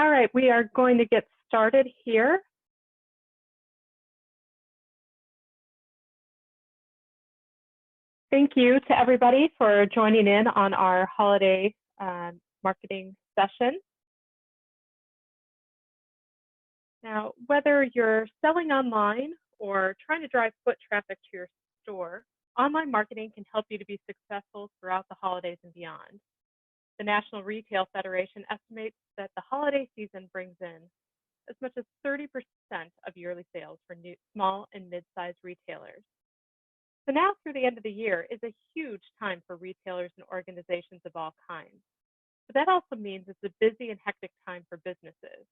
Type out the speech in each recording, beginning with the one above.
All right, we are going to get started here. Thank you to everybody for joining in on our holiday marketing session. Now, whether you're selling online or trying to drive foot traffic to your store, online marketing can help you to be successful throughout the holidays and beyond. The National Retail Federation estimates that the holiday season brings in as much as 30% of yearly sales for small and mid-sized retailers. So now through the end of the year is a huge time for retailers and organizations of all kinds. But that also means it's a busy and hectic time for businesses.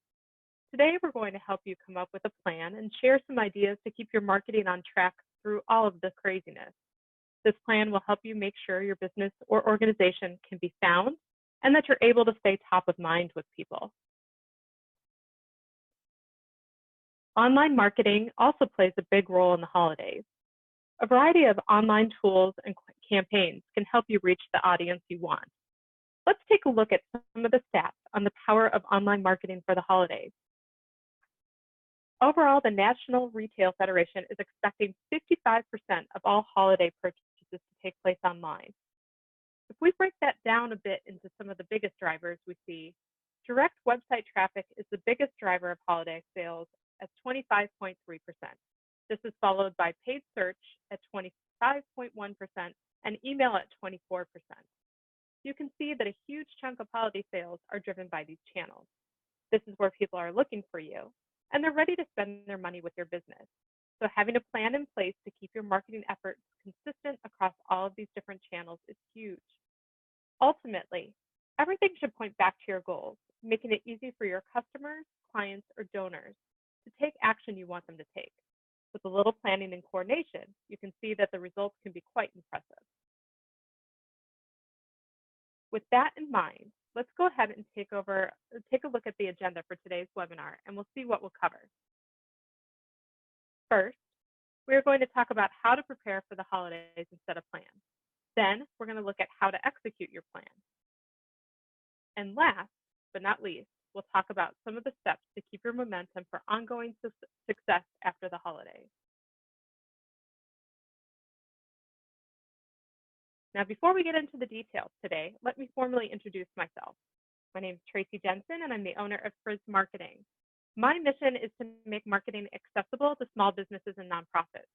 Today, we're going to help you come up with a plan and share some ideas to keep your marketing on track through all of the craziness. This plan will help you make sure your business or organization can be found and that you're able to stay top of mind with people. Online marketing also plays a big role in the holidays. A variety of online tools and campaigns can help you reach the audience you want. Let's take a look at some of the stats on the power of online marketing for the holidays. Overall, the National Retail Federation is expecting 55% of all holiday purchases to take place online. If we break that down a bit into some of the biggest drivers we see, direct website traffic is the biggest driver of holiday sales at 25.3%. This is followed by paid search at 25.1% and email at 24%. You can see that a huge chunk of holiday sales are driven by these channels. This is where people are looking for you, and they're ready to spend their money with your business. So having a plan in place to keep your marketing efforts consistent across all of these different channels is huge. Ultimately, everything should point back to your goals, making it easy for your customers, clients, or donors to take action you want them to take. With a little planning and coordination, you can see that the results can be quite impressive. With that in mind, let's go ahead and take a look at the agenda for today's webinar, and we'll see what we'll cover. First, we're going to talk about how to prepare for the holidays and set a plan. Then, we're going to look at how to execute your plan. And last, but not least, we'll talk about some of the steps to keep your momentum for ongoing success after the holidays. Now, before we get into the details today, let me formally introduce myself. My name is Tracy Jensen, and I'm the owner of Frizz Marketing. My mission is to make marketing accessible to small businesses and nonprofits.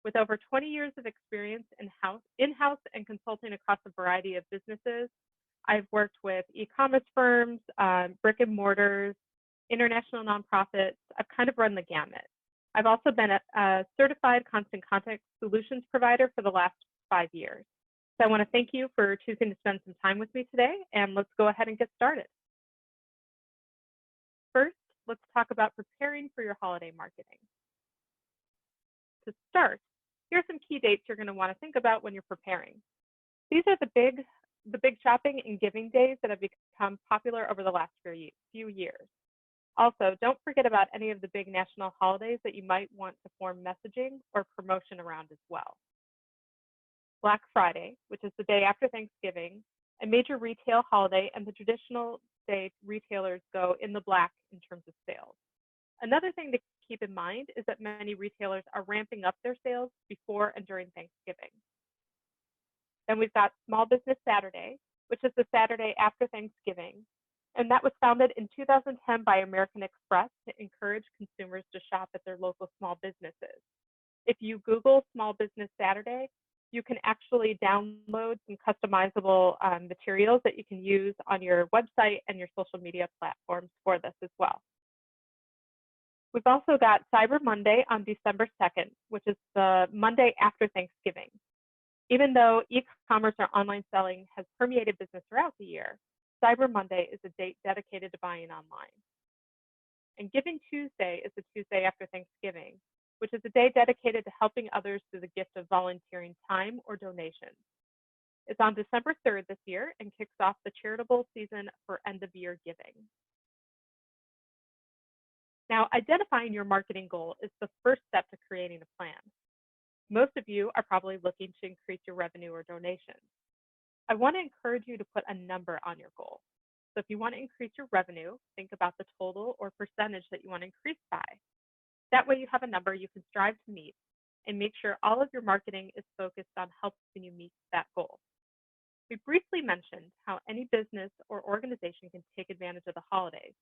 With over 20 years of experience in-house and consulting across a variety of businesses, I've worked with e-commerce firms, brick and mortars, international nonprofits. I've kind of run the gamut. I've also been a certified constant contact solutions provider for the last 5 years. So I want to thank you for choosing to spend some time with me today, and let's go ahead and get started. First, let's talk about preparing for your holiday marketing. To start, here are some key dates you're going to want to think about when you're preparing. These are the big shopping and giving days that have become popular over the last few years. Also, don't forget about any of the big national holidays that you might want to form messaging or promotion around as well. Black Friday, which is the day after Thanksgiving, a major retail holiday and the traditional day retailers go in the black in terms of sales. Another thing to keep in mind is that many retailers are ramping up their sales before and during Thanksgiving. Then we've got Small Business Saturday, which is the Saturday after Thanksgiving. And that was founded in 2010 by American Express to encourage consumers to shop at their local small businesses. If you Google Small Business Saturday, you can actually download some customizable materials that you can use on your website and your social media platforms for this as well. We've also got Cyber Monday on December 2nd, which is the Monday after Thanksgiving. Even though e-commerce or online selling has permeated business throughout the year, Cyber Monday is a date dedicated to buying online. And Giving Tuesday is the Tuesday after Thanksgiving, which is a day dedicated to helping others through the gift of volunteering time or donations. It's on December 3rd this year and kicks off the charitable season for end-of-year giving. Now, identifying your marketing goal is the first step to creating a plan. Most of you are probably looking to increase your revenue or donations. I want to encourage you to put a number on your goal. So if you want to increase your revenue, think about the total or percentage that you want to increase by. That way you have a number you can strive to meet and make sure all of your marketing is focused on helping you meet that goal. We briefly mentioned how any business or organization can take advantage of the holidays,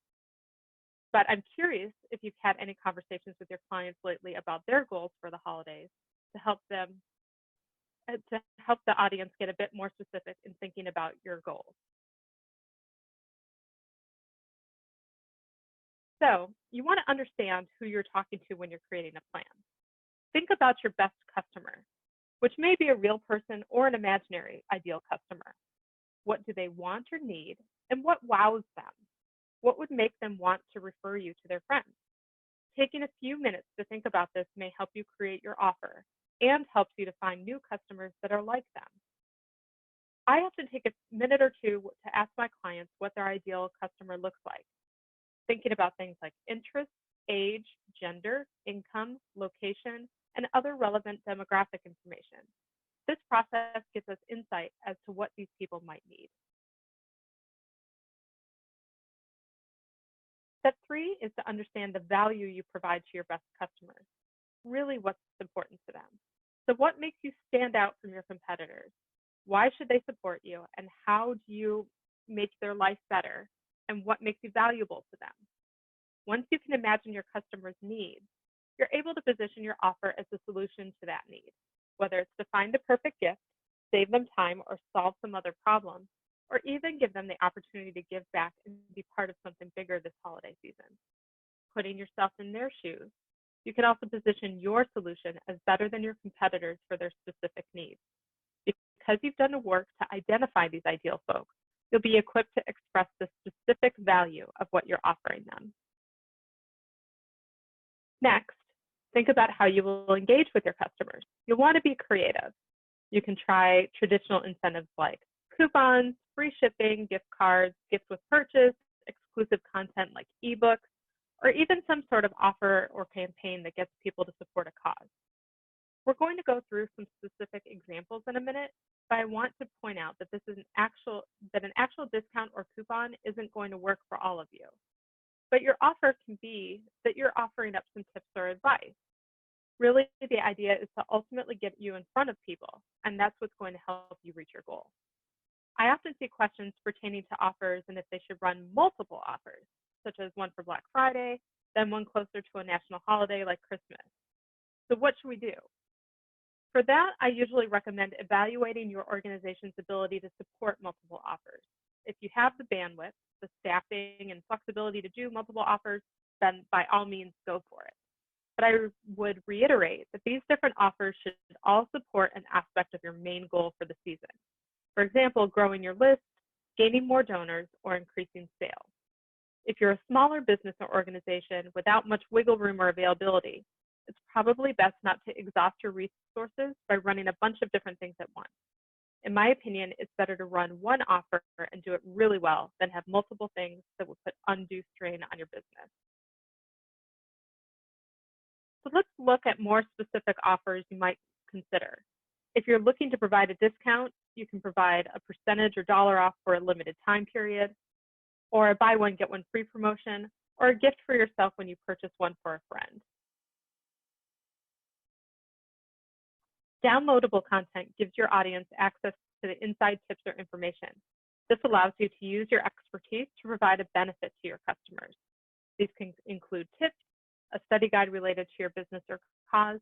but I'm curious if you've had any conversations with your clients lately about their goals for the holidays to help the audience get a bit more specific in thinking about your goals. So you want to understand who you're talking to when you're creating a plan. Think about your best customer, which may be a real person or an imaginary ideal customer. What do they want or need, and what wows them? What would make them want to refer you to their friends? Taking a few minutes to think about this may help you create your offer and helps you to find new customers that are like them. I often take a minute or two to ask my clients what their ideal customer looks like, thinking about things like interests, age, gender, income, location, and other relevant demographic information. This process gives us insight as to what these people might need. Step 3 is to understand the value you provide to your best customers, really what's important to them. So what makes you stand out from your competitors? Why should they support you? And how do you make their life better? And what makes you valuable to them? Once you can imagine your customer's needs, you're able to position your offer as a solution to that need, whether it's to find the perfect gift, save them time, or solve some other problem, or even give them the opportunity to give back and be part of something bigger this holiday season. Putting yourself in their shoes, you can also position your solution as better than your competitors for their specific needs. Because you've done the work to identify these ideal folks, you'll be equipped to express the specific value of what you're offering them. Next, think about how you will engage with your customers. You'll want to be creative. You can try traditional incentives like coupons, free shipping, gift cards, gifts with purchase, exclusive content like ebooks, or even some sort of offer or campaign that gets people to support a cause. We're going to go through some specific examples in a minute, but I want to point out that an actual discount or coupon isn't going to work for all of you. But your offer can be that you're offering up some tips or advice. Really, the idea is to ultimately get you in front of people, and that's what's going to help you reach your goal. I often see questions pertaining to offers and if they should run multiple offers, such as one for Black Friday, then one closer to a national holiday like Christmas. So what should we do? For that, I usually recommend evaluating your organization's ability to support multiple offers. If you have the bandwidth, the staffing, and flexibility to do multiple offers, then by all means go for it. But I would reiterate that these different offers should all support an aspect of your main goal for the season. For example, growing your list, gaining more donors, or increasing sales. If you're a smaller business or organization without much wiggle room or availability, it's probably best not to exhaust your resources by running a bunch of different things at once. In my opinion, it's better to run one offer and do it really well than have multiple things that will put undue strain on your business. So let's look at more specific offers you might consider. If you're looking to provide a discount, you can provide a percentage or dollar off for a limited time period, or a buy one, get one free promotion, or a gift for yourself when you purchase one for a friend. Downloadable content gives your audience access to the inside tips or information. This allows you to use your expertise to provide a benefit to your customers. These can include tips, a study guide related to your business or cause,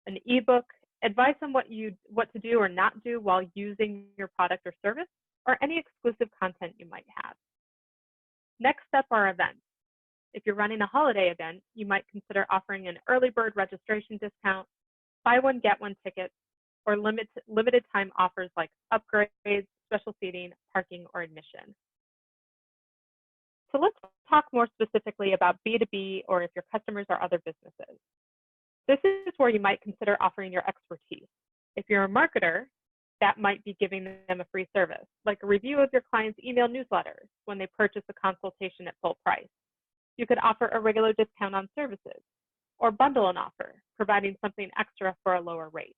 an ebook, advice on what to do or not do while using your product or service, or any exclusive content you might have. Next up are events. If you're running a holiday event, you might consider offering an early bird registration discount, buy one, get one tickets, or limited time offers like upgrades, special seating, parking, or admission. So let's talk more specifically about B2B or if your customers are other businesses. This is where you might consider offering your expertise. If you're a marketer, that might be giving them a free service, like a review of your client's email newsletters when they purchase a consultation at full price. You could offer a regular discount on services, or bundle an offer, providing something extra for a lower rate.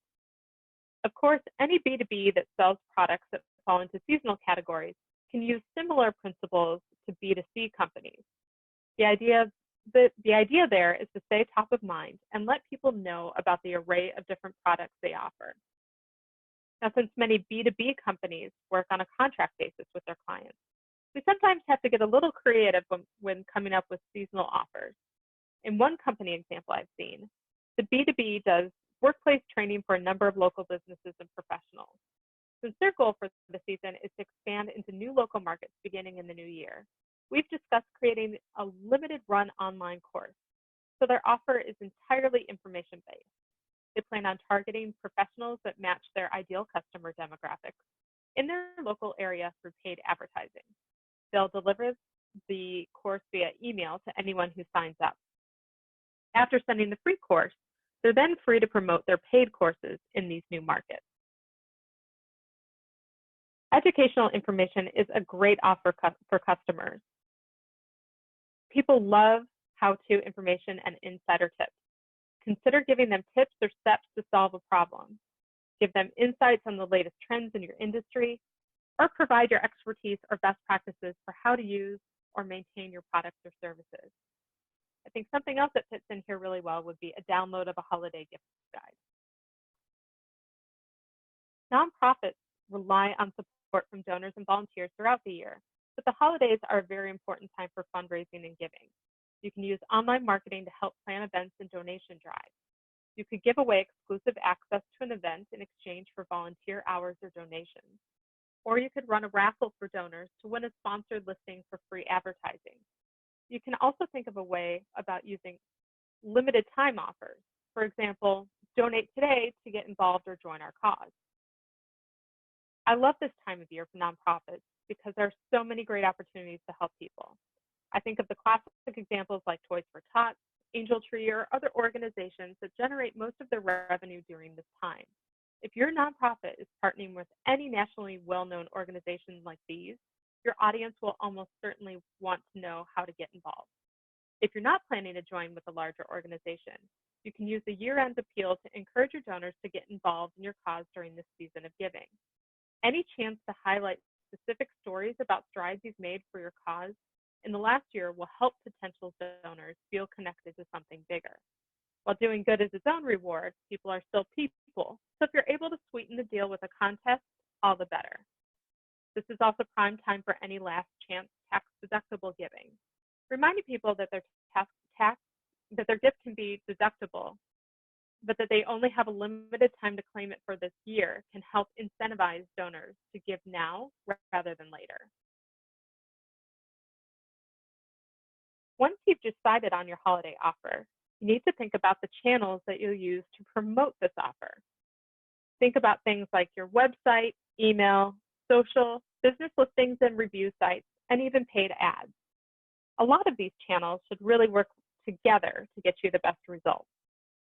Of course, any B2B that sells products that fall into seasonal categories can use similar principles to B2C companies. The idea there is to stay top of mind and let people know about the array of different products they offer. Now, since many B2B companies work on a contract basis with their clients, we sometimes have to get a little creative when coming up with seasonal offers. In one company example I've seen, the B2B does workplace training for a number of local businesses and professionals. Since their goal for the season is to expand into new local markets beginning in the new year, we've discussed creating a limited run online course. So their offer is entirely information-based. They plan on targeting professionals that match their ideal customer demographics in their local area through paid advertising. They'll deliver the course via email to anyone who signs up. After sending the free course, they're then free to promote their paid courses in these new markets. Educational information is a great offer for customers. People love how-to information and insider tips. Consider giving them tips or steps to solve a problem. Give them insights on the latest trends in your industry, or provide your expertise or best practices for how to use or maintain your products or services. I think something else that fits in here really well would be a download of a holiday gift guide. Nonprofits rely on support from donors and volunteers throughout the year, but the holidays are a very important time for fundraising and giving. You can use online marketing to help plan events and donation drives. You could give away exclusive access to an event in exchange for volunteer hours or donations. Or you could run a raffle for donors to win a sponsored listing for free advertising. You can also think of a way about using limited time offers. For example, donate today to get involved or join our cause. I love this time of year for nonprofits because there are so many great opportunities to help people. I think of the classic examples like Toys for Tots, Angel Tree, or other organizations that generate most of their revenue during this time. If your nonprofit is partnering with any nationally well-known organization like these, your audience will almost certainly want to know how to get involved. If you're not planning to join with a larger organization, you can use the year-end appeal to encourage your donors to get involved in your cause during this season of giving. Any chance to highlight specific stories about strides you've made for your cause in the last year will help potential donors feel connected to something bigger. While doing good is its own reward, people are still people. So if you're able to sweeten the deal with a contest, all the better. This is also prime time for any last chance tax-deductible giving. Reminding people that their gift can be deductible, but that they only have a limited time to claim it for this year can help incentivize donors to give now rather than later. Once you've decided on your holiday offer, you need to think about the channels that you'll use to promote this offer. Think about things like your website, email, social, business listings and review sites, and even paid ads. A lot of these channels should really work together to get you the best results.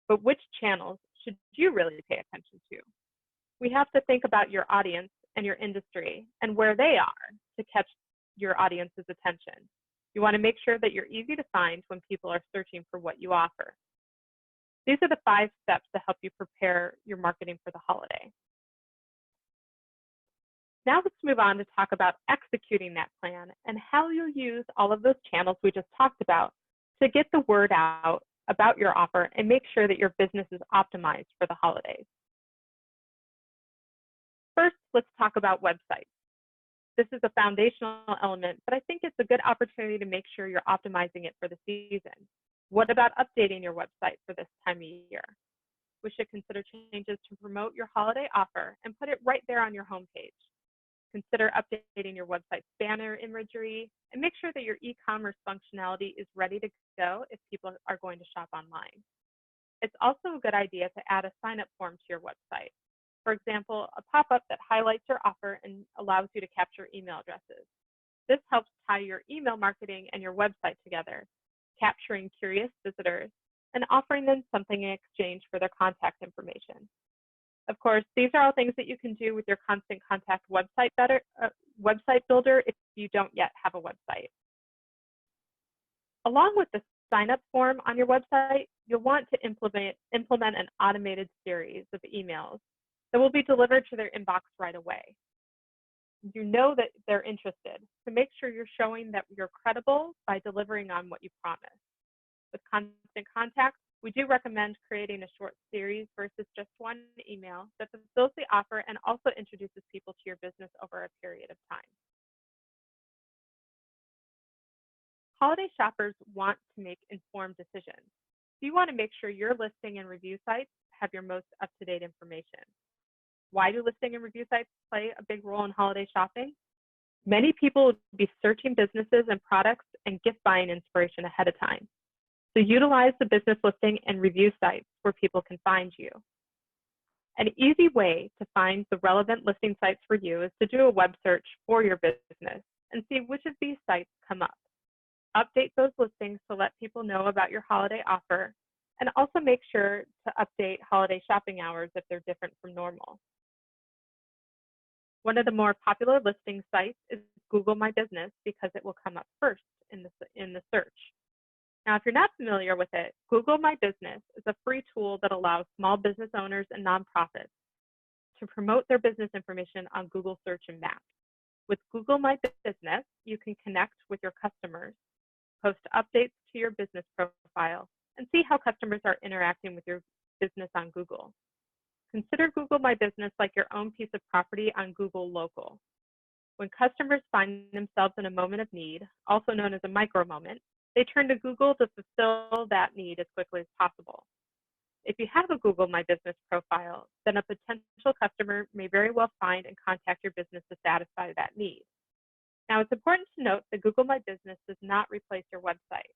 But which channels should you really pay attention to? We have to think about your audience and your industry and where they are to catch your audience's attention. You want to make sure that you're easy to find when people are searching for what you offer. These are the 5 steps to help you prepare your marketing for the holiday. Now let's move on to talk about executing that plan and how you'll use all of those channels we just talked about to get the word out about your offer and make sure that your business is optimized for the holidays. First, let's talk about websites. This is a foundational element, but I think it's a good opportunity to make sure you're optimizing it for the season. What about updating your website for this time of year? We should consider changes to promote your holiday offer and put it right there on your homepage. Consider updating your website's banner imagery and make sure that your e-commerce functionality is ready to go if people are going to shop online. It's also a good idea to add a sign-up form to your website. For example, a pop-up that highlights your offer and allows you to capture email addresses. This helps tie your email marketing and your website together, capturing curious visitors and offering them something in exchange for their contact information. Of course, these are all things that you can do with your Constant Contact website builder if you don't yet have a website. Along with the sign-up form on your website, you'll want to implement an automated series of emails that will be delivered to their inbox right away. you know that they're interested. So make sure you're showing that you're credible by delivering on what you promised. With constant contact, we do recommend creating a short series versus just one email that fulfills the offer and also introduces people to your business over a period of time. Holiday shoppers want to make informed decisions. So you want to make sure your listing and review sites have your most up-to-date information. Why do listing and review sites play a big role in holiday shopping? Many people will be searching businesses and products and gift buying inspiration ahead of time. So utilize the business listing and review sites where people can find you. An easy way to find the relevant listing sites for you is to do a web search for your business and see which of these sites come up. Update those listings to let people know about your holiday offer, and also make sure to update holiday shopping hours if they're different from normal. One of the more popular listing sites is Google My Business because it will come up first in the search. Now, if you're not familiar with it, Google My Business is a free tool that allows small business owners and nonprofits to promote their business information on Google Search and Maps. With Google My Business, you can connect with your customers, post updates to your business profile, and see how customers are interacting with your business on Google. Consider Google My Business like your own piece of property on Google Local. When customers find themselves in a moment of need, also known as a micro moment, they turn to Google to fulfill that need as quickly as possible. If you have a Google My Business profile, then a potential customer may very well find and contact your business to satisfy that need. Now, it's important to note that Google My Business does not replace your website.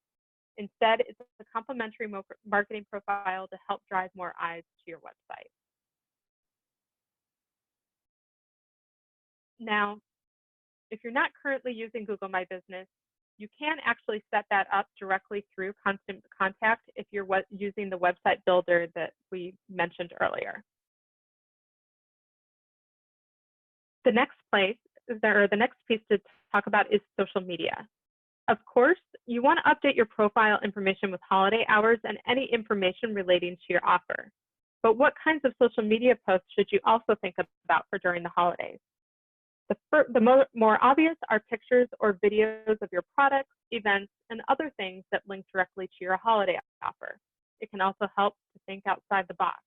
Instead, it's a complementary marketing profile to help drive more eyes to your website. Now, if you're not currently using Google My Business, you can actually set that up directly through Constant Contact if you're using the website builder that we mentioned earlier. The next piece to talk about is social media. Of course, you want to update your profile information with holiday hours and any information relating to your offer. But what kinds of social media posts should you also think about for during the holidays? The more obvious are pictures or videos of your products, events, and other things that link directly to your holiday offer. It can also help to think outside the box.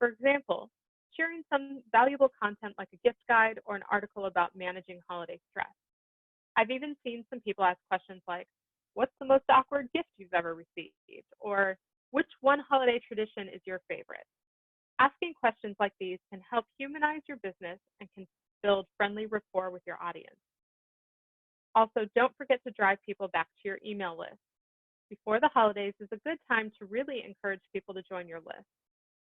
For example, sharing some valuable content like a gift guide or an article about managing holiday stress. I've even seen some people ask questions like, what's the most awkward gift you've ever received? Or which one holiday tradition is your favorite? Asking questions like these can help humanize your business and can build friendly rapport with your audience. Also, don't forget to drive people back to your email list. Before the holidays is a good time to really encourage people to join your list.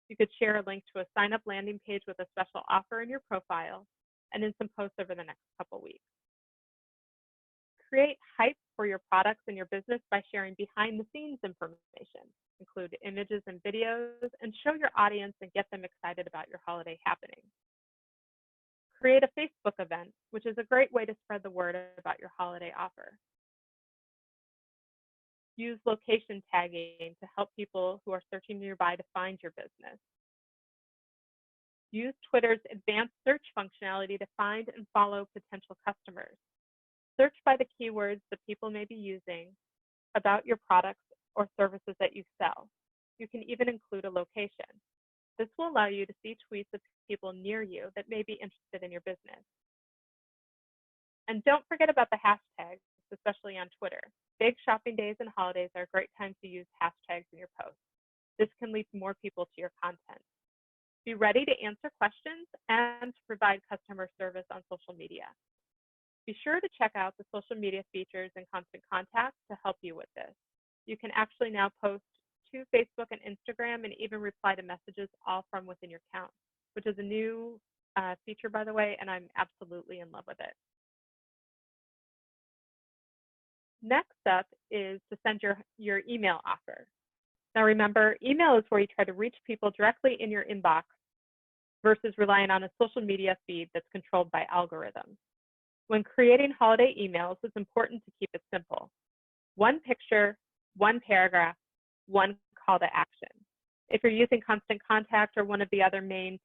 You could share a link to a sign-up landing page with a special offer in your profile and in some posts over the next couple weeks. Create hype for your products and your business by sharing behind-the-scenes information. Include images and videos and show your audience and get them excited about your holiday happening. Create a Facebook event, which is a great way to spread the word about your holiday offer. Use location tagging to help people who are searching nearby to find your business. Use Twitter's advanced search functionality to find and follow potential customers. Search by the keywords that people may be using about your products or services that you sell. You can even include a location. This will allow you to see tweets of people near you that may be interested in your business. And don't forget about the hashtags, especially on Twitter. Big shopping days and holidays are a great time to use hashtags in your posts. This can lead more people to your content. Be ready to answer questions and to provide customer service on social media. Be sure to check out the social media features in Constant Contact to help you with this. You can actually now post to Facebook and Instagram and even reply to messages all from within your account, which is a new feature, by the way, and I'm absolutely in love with it. Next up is to send your email offer. Now remember, email is where you try to reach people directly in your inbox versus relying on a social media feed that's controlled by algorithms. When creating holiday emails, it's important to keep it simple. One picture, one paragraph, one call to action. If you're using Constant Contact or one of the other main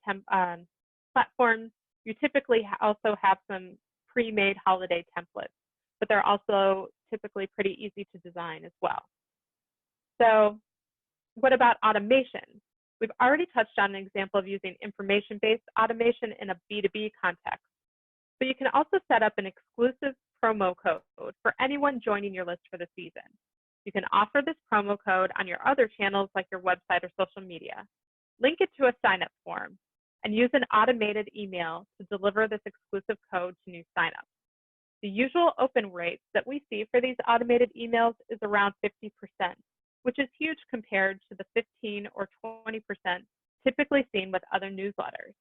platforms, You typically also have some pre-made holiday templates, but they're also typically pretty easy to design as well. So what about automation? We've already touched on an example of using information-based automation in a B2B context, but you can also set up an exclusive promo code for anyone joining your list for the season. You can offer this promo code on your other channels like your website or social media. Link it to a sign-up form and use an automated email to deliver this exclusive code to new signups. The usual open rate that we see for these automated emails is around 50%, which is huge compared to the 15 or 20% typically seen with other newsletters.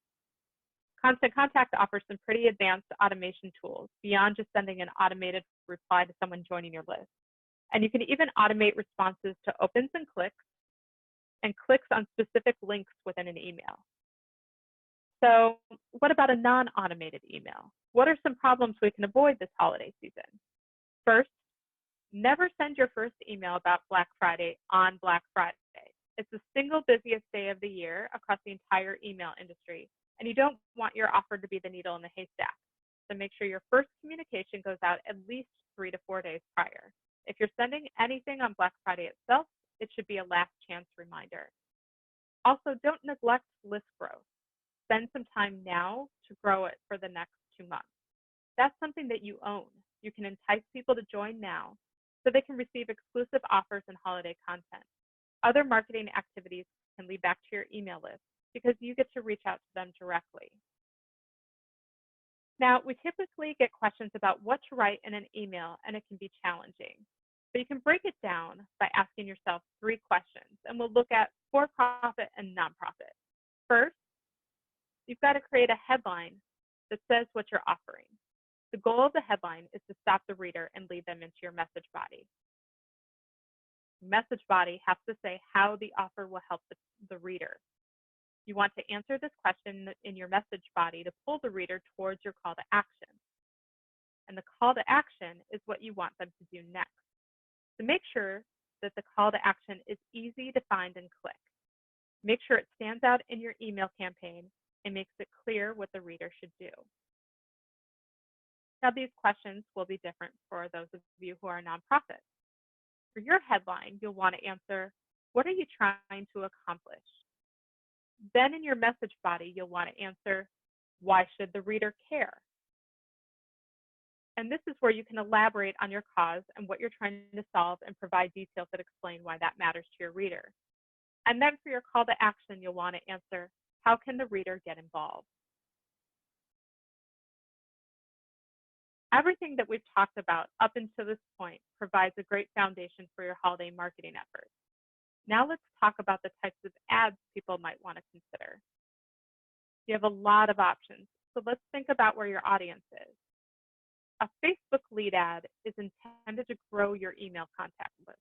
Constant Contact offers some pretty advanced automation tools beyond just sending an automated reply to someone joining your list. And you can even automate responses to opens and clicks on specific links within an email. So what about a non-automated email? What are some problems we can avoid this holiday season? First, never send your first email about Black Friday on Black Friday. It's the single busiest day of the year across the entire email industry, and you don't want your offer to be the needle in the haystack. So make sure your first communication goes out at least 3 to 4 days prior. If you're sending anything on Black Friday itself, it should be a last chance reminder. Also, don't neglect list growth. Spend some time now to grow it for the next 2 months. That's something that you own. You can entice people to join now so they can receive exclusive offers and holiday content. Other marketing activities can lead back to your email list because you get to reach out to them directly. Now, we typically get questions about what to write in an email, and it can be challenging. But you can break it down by asking yourself 3 questions, and we'll look at for-profit and nonprofit. First, you've got to create a headline that says what you're offering. The goal of the headline is to stop the reader and lead them into your message body. Message body has to say how the offer will help the reader. You want to answer this question in your message body to pull the reader towards your call to action. And the call to action is what you want them to do next. So make sure that the call to action is easy to find and click. Make sure it stands out in your email campaign and makes it clear what the reader should do. Now, these questions will be different for those of you who are nonprofits. For your headline, you'll want to answer, what are you trying to accomplish? Then in your message body, you'll want to answer, why should the reader care? And this is where you can elaborate on your cause and what you're trying to solve and provide details that explain why that matters to your reader. And then for your call to action, you'll want to answer, how can the reader get involved? Everything that we've talked about up until this point provides a great foundation for your holiday marketing efforts. Now let's talk about the types of ads people might want to consider. You have a lot of options, so let's think about where your audience is. A Facebook lead ad is intended to grow your email contact list.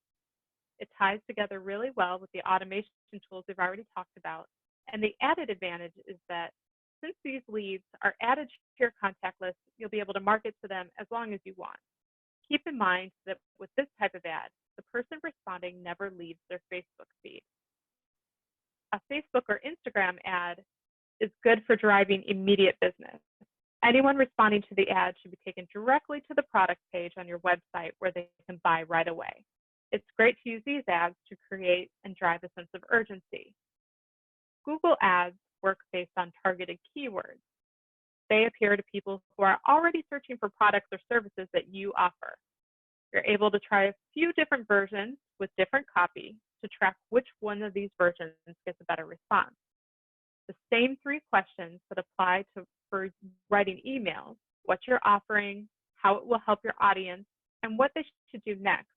It ties together really well with the automation tools we've already talked about, and the added advantage is that since these leads are added to your contact list, you'll be able to market to them as long as you want. Keep in mind that with this type of ad, the person responding never leaves their Facebook feed. A Facebook or Instagram ad is good for driving immediate business. Anyone responding to the ad should be taken directly to the product page on your website where they can buy right away. It's great to use these ads to create and drive a sense of urgency. Google ads work based on targeted keywords. They appear to people who are already searching for products or services that you offer. You're able to try a few different versions with different copy to track which one of these versions gets a better response. The same 3 questions that apply for writing emails, what you're offering, how it will help your audience, and what they should do next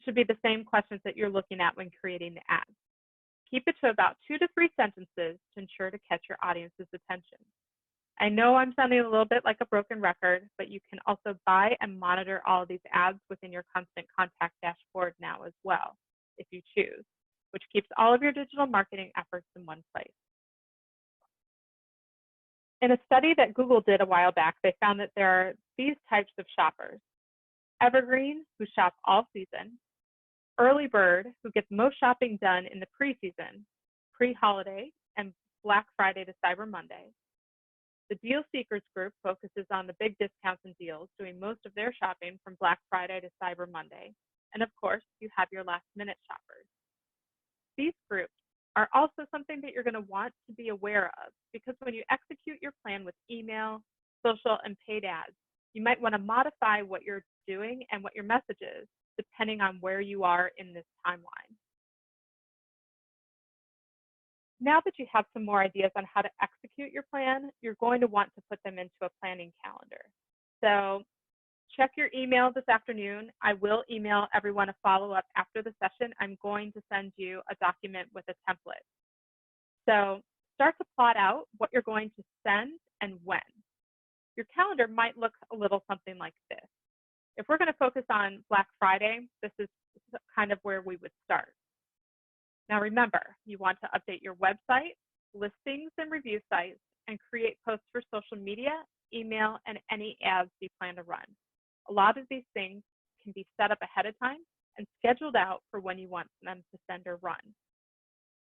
should be the same questions that you're looking at when creating the ads. Keep it to about 2 to 3 sentences to ensure to catch your audience's attention. I know I'm sounding a little bit like a broken record, but you can also buy and monitor all of these ads within your Constant Contact dashboard now as well, if you choose, which keeps all of your digital marketing efforts in one place. In a study that Google did a while back, they found that there are these types of shoppers. Evergreen, who shop all season. Early bird, who gets most shopping done in the pre-season, pre-holiday, and Black Friday to Cyber Monday. The Deal Seekers group focuses on the big discounts and deals, doing most of their shopping from Black Friday to Cyber Monday. And of course, you have your last minute shoppers. These groups are also something that you're going to want to be aware of, because when you execute your plan with email, social, and paid ads, you might want to modify what you're doing and what your message is, depending on where you are in this timeline. Now that you have some more ideas on how to execute your plan, you're going to want to put them into a planning calendar. So check your email this afternoon. I will email everyone a follow-up after the session. I'm going to send you a document with a template. So start to plot out what you're going to send and when. Your calendar might look a little something like this. If we're going to focus on Black Friday, this is kind of where we would start. Now remember, you want to update your website, listings and review sites, and create posts for social media, email, and any ads you plan to run. A lot of these things can be set up ahead of time and scheduled out for when you want them to send or run.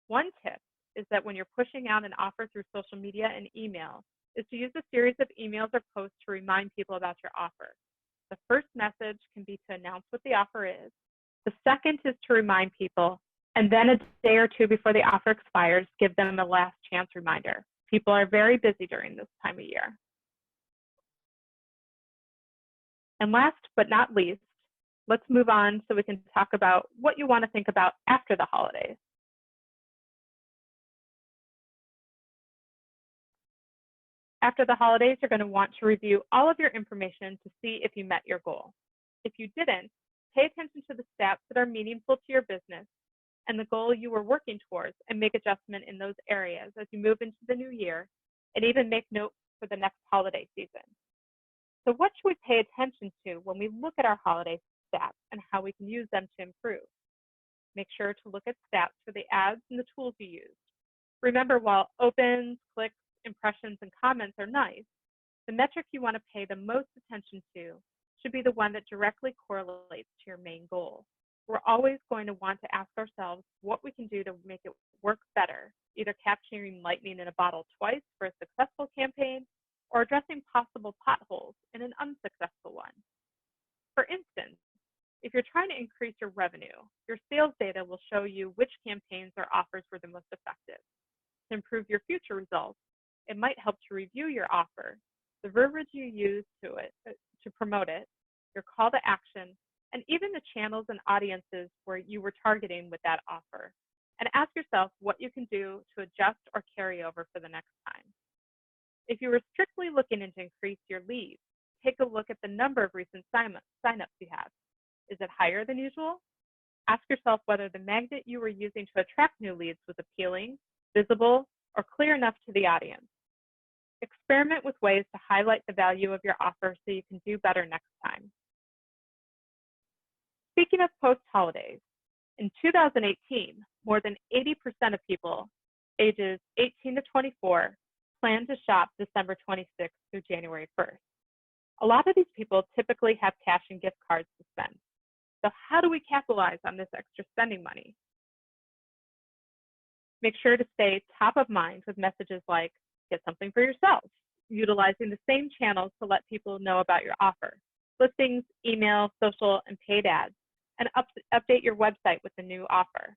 One tip is that when you're pushing out an offer through social media and email, is to use a series of emails or posts to remind people about your offer. The first message can be to announce what the offer is. The second is to remind people, and then a day or two before the offer expires, give them a last chance reminder. People are very busy during this time of year. And last but not least, let's move on so we can talk about what you want to think about after the holidays. After the holidays, you're going to want to review all of your information to see if you met your goal. If you didn't, pay attention to the stats that are meaningful to your business and the goal you were working towards, and make adjustment in those areas as you move into the new year, and even make notes for the next holiday season. So what should we pay attention to when we look at our holiday stats and how we can use them to improve? Make sure to look at stats for the ads and the tools you used. Remember, while opens, clicks, impressions, and comments are nice, the metric you want to pay the most attention to should be the one that directly correlates to your main goal. We're always going to want to ask ourselves what we can do to make it work better, either capturing lightning in a bottle twice for a successful campaign or addressing possible potholes in an unsuccessful one. For instance, if you're trying to increase your revenue, your sales data will show you which campaigns or offers were the most effective. To improve your future results, it might help to review your offer, the verbiage you use to promote it, your call to action, and even the channels and audiences where you were targeting with that offer. And ask yourself what you can do to adjust or carry over for the next time. If you were strictly looking to increase your leads, take a look at the number of recent signups you have. Is it higher than usual? Ask yourself whether the magnet you were using to attract new leads was appealing, visible, or clear enough to the audience. Experiment with ways to highlight the value of your offer so you can do better next time. Speaking of post-holidays, in 2018, more than 80% of people ages 18 to 24 plan to shop December 26th through January 1st. A lot of these people typically have cash and gift cards to spend. So how do we capitalize on this extra spending money? Make sure to stay top of mind with messages like, get something for yourself, utilizing the same channels to let people know about your offer, listings, email, social, and paid ads, and update your website with the new offer.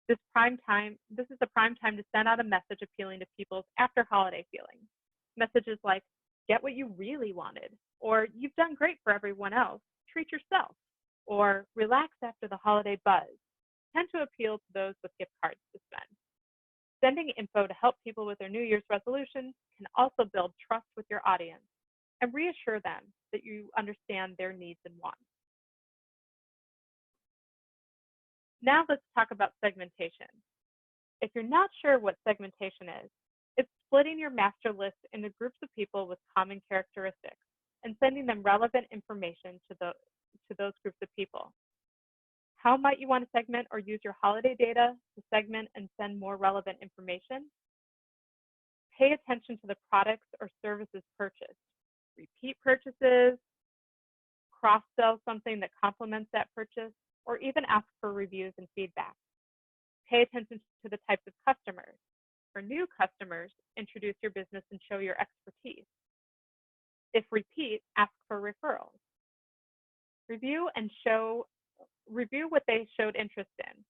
This is a prime time to send out a message appealing to people's after holiday feelings. Messages like, get what you really wanted, or you've done great for everyone else, treat yourself, or relax after the holiday buzz, tend to appeal to those with gift cards to spend. Sending info to help people with their New Year's resolutions can also build trust with your audience and reassure them that you understand their needs and wants. Now let's talk about segmentation. If you're not sure what segmentation is, it's splitting your master list into groups of people with common characteristics and sending them relevant information to those groups of people. How might you want to segment or use your holiday data to segment and send more relevant information? Pay attention to the products or services purchased. Repeat purchases, cross-sell something that complements that purchase, or even ask for reviews and feedback. Pay attention to the types of customers. For new customers, introduce your business and show your expertise. If repeat, ask for referrals. Review what they showed interest in.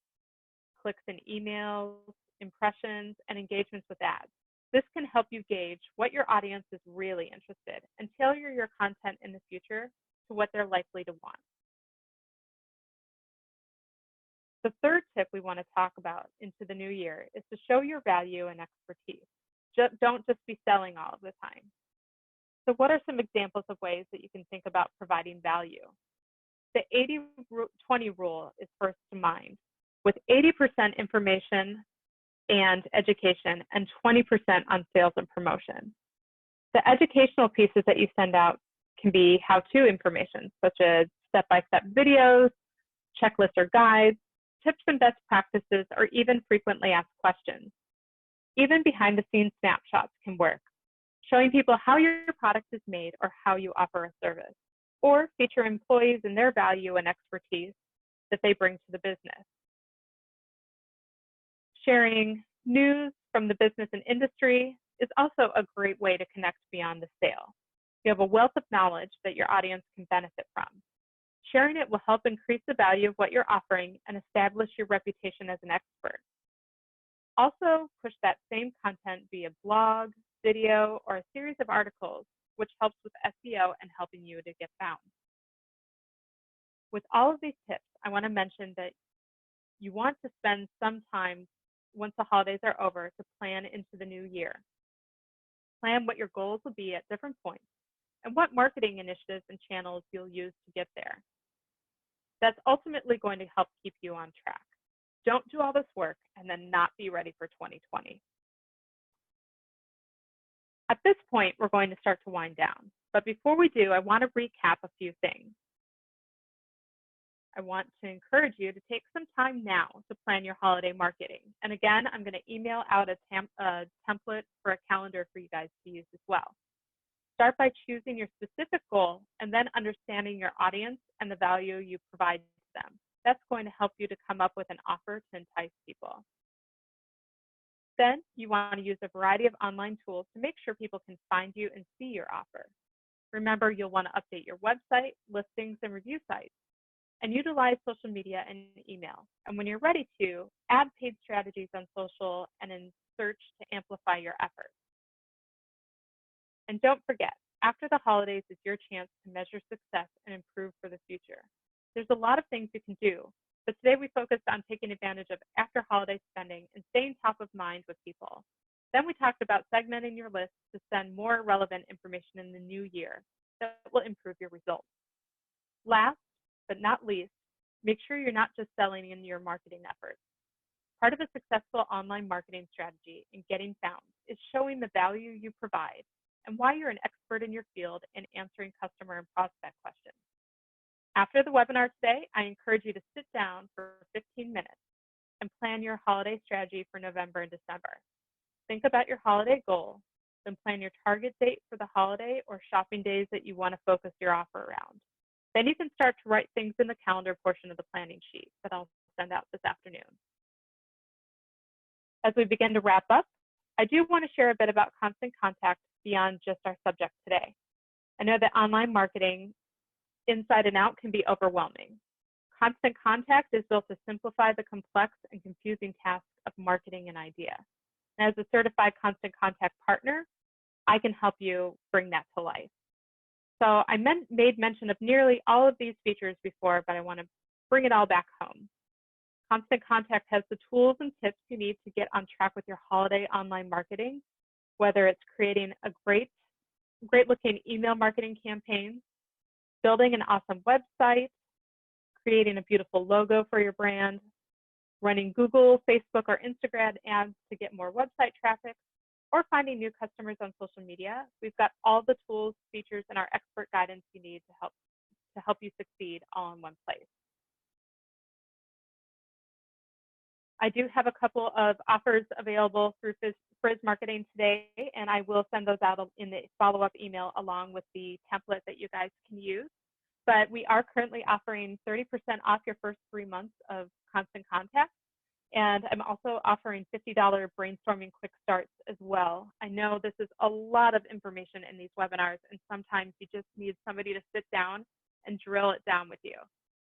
Clicks and emails, impressions, and engagements with ads. This can help you gauge what your audience is really interested and tailor your content in the future to what they're likely to want. The third tip we want to talk about into the new year is to show your value and expertise. Don't just be selling all of the time. So what are some examples of ways that you can think about providing value? The 80-20 rule is first to mind, with 80% information and education and 20% on sales and promotion. The educational pieces that you send out can be how-to information, such as step-by-step videos, checklists or guides, tips and best practices, or even frequently asked questions. Even behind-the-scenes snapshots can work, showing people how your product is made or how you offer a service, or feature employees and their value and expertise that they bring to the business. Sharing news from the business and industry is also a great way to connect beyond the sale. You have a wealth of knowledge that your audience can benefit from. Sharing it will help increase the value of what you're offering and establish your reputation as an expert. Also, push that same content via blog, video, or a series of articles, which helps with SEO and helping you to get found. With all of these tips, I want to mention that you want to spend some time once the holidays are over to plan into the new year. Plan what your goals will be at different points and what marketing initiatives and channels you'll use to get there. That's ultimately going to help keep you on track. Don't do all this work and then not be ready for 2020. At this point, we're going to start to wind down. But before we do, I want to recap a few things. I want to encourage you to take some time now to plan your holiday marketing. And again, I'm going to email out a template for a calendar for you guys to use as well. Start by choosing your specific goal and then understanding your audience and the value you provide to them. That's going to help you to come up with an offer to entice people. Then you want to use a variety of online tools to make sure people can find you and see your offer. Remember, you'll want to update your website, listings, and review sites, and utilize social media and email. And when you're ready to, add paid strategies on social and in search to amplify your efforts. And don't forget, after the holidays is your chance to measure success and improve for the future. There's a lot of things you can do, but today we focused on taking advantage of after holiday spending and staying top of mind with people. Then we talked about segmenting your list to send more relevant information in the new year that will improve your results. Last but not least, make sure you're not just selling in your marketing efforts. Part of a successful online marketing strategy in getting found is showing the value you provide and why you're an expert in your field in answering customer and prospect questions. After the webinar today, I encourage you to sit down for 15 minutes and plan your holiday strategy for November and December. Think about your holiday goal, then plan your target date for the holiday or shopping days that you want to focus your offer around. Then you can start to write things in the calendar portion of the planning sheet that I'll send out this afternoon. As we begin to wrap up, I do want to share a bit about Constant Contact beyond just our subject today. I know that online marketing inside and out can be overwhelming. Constant Contact is built to simplify the complex and confusing tasks of marketing an idea. And as a certified Constant Contact partner, I can help you bring that to life. So I made mention of nearly all of these features before, but I want to bring it all back home. Constant Contact has the tools and tips you need to get on track with your holiday online marketing, whether it's creating a great looking email marketing campaign, building an awesome website, creating a beautiful logo for your brand, running Google, Facebook, or Instagram ads to get more website traffic, or finding new customers on social media. We've got all the tools, features, and our expert guidance you need to help you succeed all in one place. I do have a couple of offers available through Frizz Marketing today, and I will send those out in the follow-up email along with the template that you guys can use. But we are currently offering 30% off your first 3 months of Constant Contact. And I'm also offering $50 brainstorming quick starts as well. I know this is a lot of information in these webinars, and sometimes you just need somebody to sit down and drill it down with you.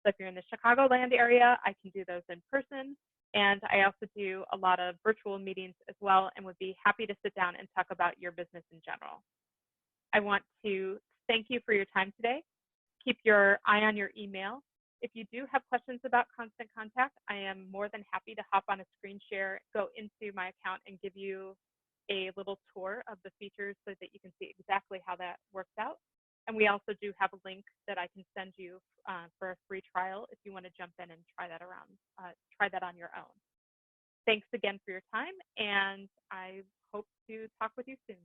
So if you're in the Chicagoland area, I can do those in person. And I also do a lot of virtual meetings as well, and would be happy to sit down and talk about your business in general. I want to thank you for your time today. Keep your eye on your email. If you do have questions about Constant Contact, I am more than happy to hop on a screen share, go into my account, and give you a little tour of the features so that you can see exactly how that works out. And we also do have a link that I can send you for a free trial if you want to jump in and try that try that on your own. Thanks again for your time, and I hope to talk with you soon.